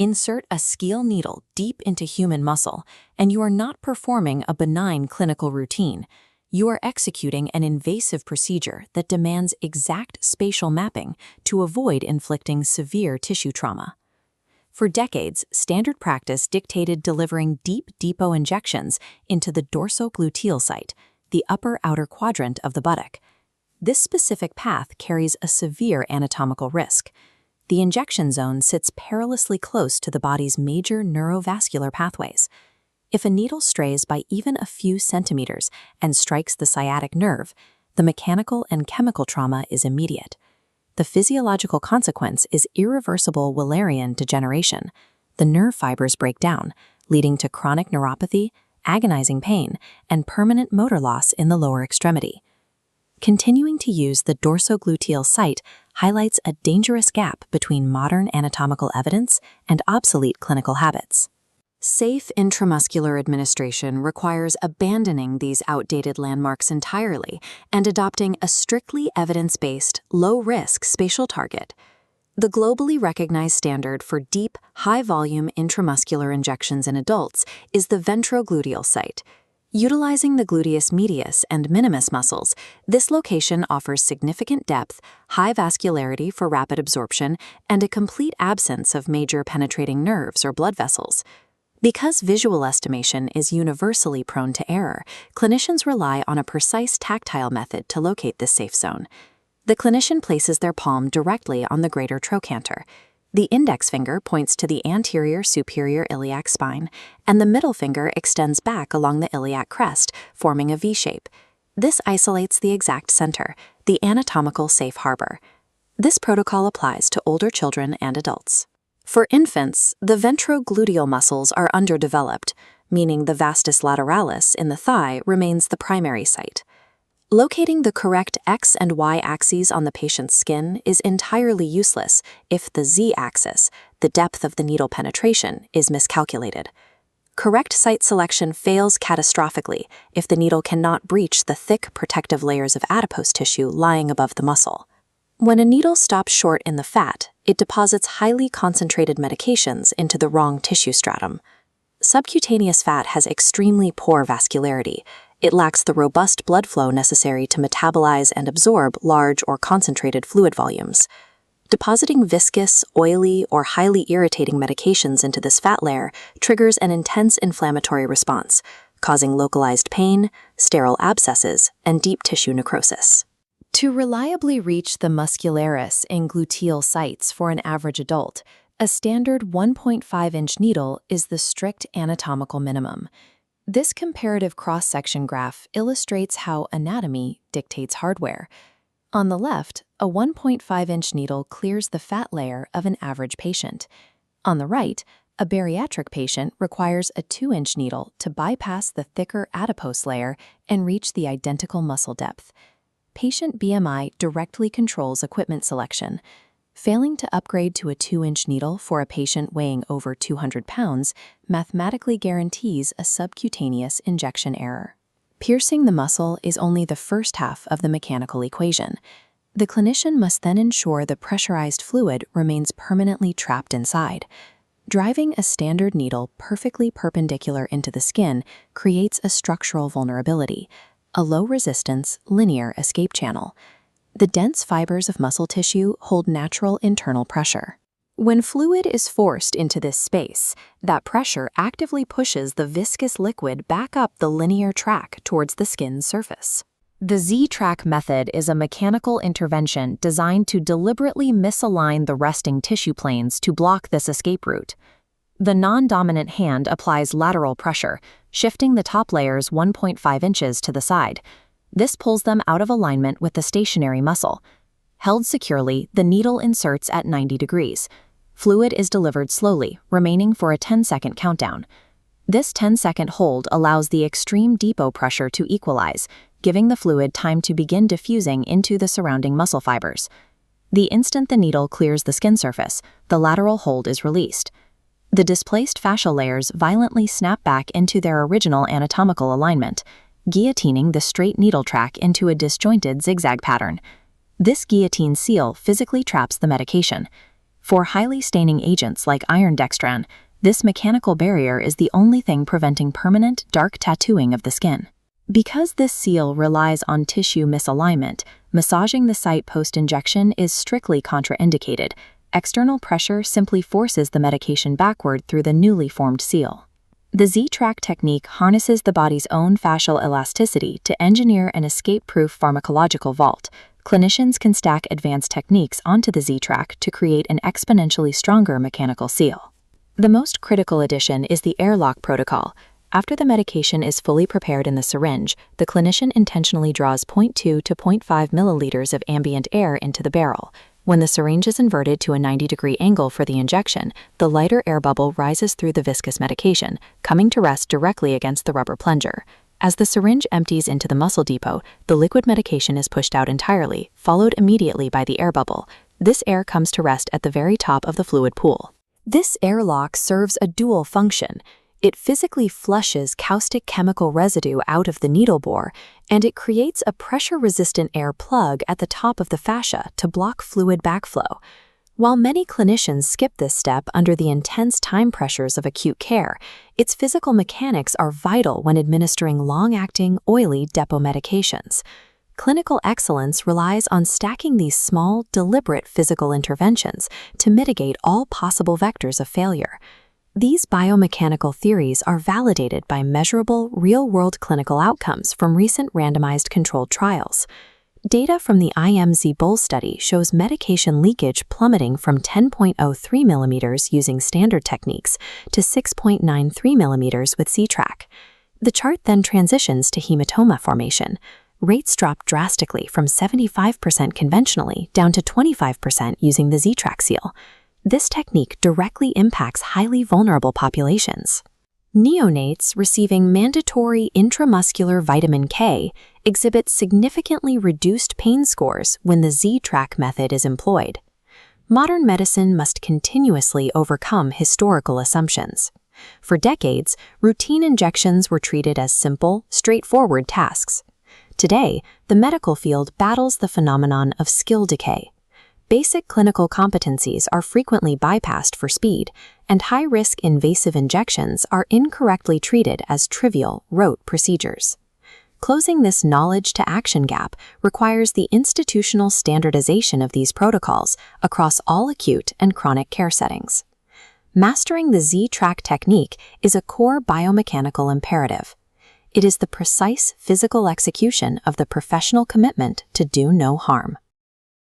Insert a scale needle deep into human muscle, and you are not performing a benign clinical routine. You are executing an invasive procedure that demands exact spatial mapping to avoid inflicting severe tissue trauma. For decades, standard practice dictated delivering deep depot injections into the dorsogluteal site, the upper outer quadrant of the buttock. This specific path carries a severe anatomical risk. The injection zone sits perilously close to the body's major neurovascular pathways. If a needle strays by even a few centimeters and strikes the sciatic nerve, the mechanical and chemical trauma is immediate. The physiological consequence is irreversible Wallerian degeneration. The nerve fibers break down, leading to chronic neuropathy, agonizing pain, and permanent motor loss in the lower extremity. Continuing to use the dorsogluteal site highlights a dangerous gap between modern anatomical evidence and obsolete clinical habits. Safe intramuscular administration requires abandoning these outdated landmarks entirely and adopting a strictly evidence-based, low-risk spatial target. The globally recognized standard for deep, high-volume intramuscular injections in adults is the ventrogluteal site. Utilizing the gluteus medius and minimus muscles, this location offers significant depth, high vascularity for rapid absorption, and a complete absence of major penetrating nerves or blood vessels. Because visual estimation is universally prone to error, clinicians rely on a precise tactile method to locate this safe zone. The clinician places their palm directly on the greater trochanter. The index finger points to the anterior superior iliac spine, and the middle finger extends back along the iliac crest, forming a V shape. This isolates the exact center, the anatomical safe harbor. This protocol applies to older children and adults. For infants, the ventrogluteal muscles are underdeveloped, meaning the vastus lateralis in the thigh remains the primary site. Locating the correct X and Y axes on the patient's skin is entirely useless if the Z axis, the depth of the needle penetration, is miscalculated. Correct site selection fails catastrophically if the needle cannot breach the thick protective layers of adipose tissue lying above the muscle. When a needle stops short in the fat, it deposits highly concentrated medications into the wrong tissue stratum. Subcutaneous fat has extremely poor vascularity. It lacks the robust blood flow necessary to metabolize and absorb large or concentrated fluid volumes. Depositing viscous, oily, or highly irritating medications into this fat layer triggers an intense inflammatory response, causing localized pain, sterile abscesses, and deep tissue necrosis. To reliably reach the muscularis and gluteal sites for an average adult, a standard 1.5-inch needle is the strict anatomical minimum. This comparative cross-section graph illustrates how anatomy dictates hardware. On the left, a 1.5-inch needle clears the fat layer of an average patient. On the right, a bariatric patient requires a 2-inch needle to bypass the thicker adipose layer and reach the identical muscle depth. Patient BMI directly controls equipment selection. Failing to upgrade to a 2-inch needle for a patient weighing over 200 pounds mathematically guarantees a subcutaneous injection error. Piercing the muscle is only the first half of the mechanical equation. The clinician must then ensure the pressurized fluid remains permanently trapped inside. Driving a standard needle perfectly perpendicular into the skin creates a structural vulnerability, a low-resistance, linear escape channel. The dense fibers of muscle tissue hold natural internal pressure. When fluid is forced into this space, that pressure actively pushes the viscous liquid back up the linear track towards the skin's surface. The Z-track method is a mechanical intervention designed to deliberately misalign the resting tissue planes to block this escape route. The non-dominant hand applies lateral pressure, shifting the top layers 1.5 inches to the side. This pulls them out of alignment with the stationary muscle. Held securely, the needle inserts at 90 degrees. Fluid is delivered slowly, remaining for a 10-second countdown. This 10-second hold allows the extreme depot pressure to equalize, giving the fluid time to begin diffusing into the surrounding muscle fibers. The instant the needle clears the skin surface, the lateral hold is released. The displaced fascial layers violently snap back into their original anatomical alignment, guillotining the straight needle track into a disjointed zigzag pattern. This guillotine seal physically traps the medication. For highly staining agents like iron dextran, this mechanical barrier is the only thing preventing permanent, dark tattooing of the skin. Because this seal relies on tissue misalignment, massaging the site post-injection is strictly contraindicated. External pressure simply forces the medication backward through the newly formed seal. The Z-Track technique harnesses the body's own fascial elasticity to engineer an escape-proof pharmacological vault. Clinicians can stack advanced techniques onto the Z-Track to create an exponentially stronger mechanical seal. The most critical addition is the airlock protocol. After the medication is fully prepared in the syringe, the clinician intentionally draws 0.2 to 0.5 milliliters of ambient air into the barrel. When the syringe is inverted to a 90-degree angle for the injection, the lighter air bubble rises through the viscous medication, coming to rest directly against the rubber plunger. As the syringe empties into the muscle depot, the liquid medication is pushed out entirely, followed immediately by the air bubble. This air comes to rest at the very top of the fluid pool. This airlock serves a dual function. It physically flushes caustic chemical residue out of the needle bore, and it creates a pressure-resistant air plug at the top of the fascia to block fluid backflow. While many clinicians skip this step under the intense time pressures of acute care, its physical mechanics are vital when administering long-acting, oily depot medications. Clinical excellence relies on stacking these small, deliberate physical interventions to mitigate all possible vectors of failure. These biomechanical theories are validated by measurable, real-world clinical outcomes from recent randomized controlled trials. Data from the IMZ-Bull study shows medication leakage plummeting from 10.03 millimeters using standard techniques to 6.93 millimeters with Z-Track. The chart then transitions to hematoma formation. Rates drop drastically from 75% conventionally down to 25% using the Z-Track seal. This technique directly impacts highly vulnerable populations. Neonates receiving mandatory intramuscular vitamin K exhibit significantly reduced pain scores when the Z-Track method is employed. Modern medicine must continuously overcome historical assumptions. For decades, routine injections were treated as simple, straightforward tasks. Today, the medical field battles the phenomenon of skill decay. Basic clinical competencies are frequently bypassed for speed, and high-risk invasive injections are incorrectly treated as trivial, rote procedures. Closing this knowledge-to-action gap requires the institutional standardization of these protocols across all acute and chronic care settings. Mastering the Z-Track technique is a core biomechanical imperative. It is the precise physical execution of the professional commitment to do no harm.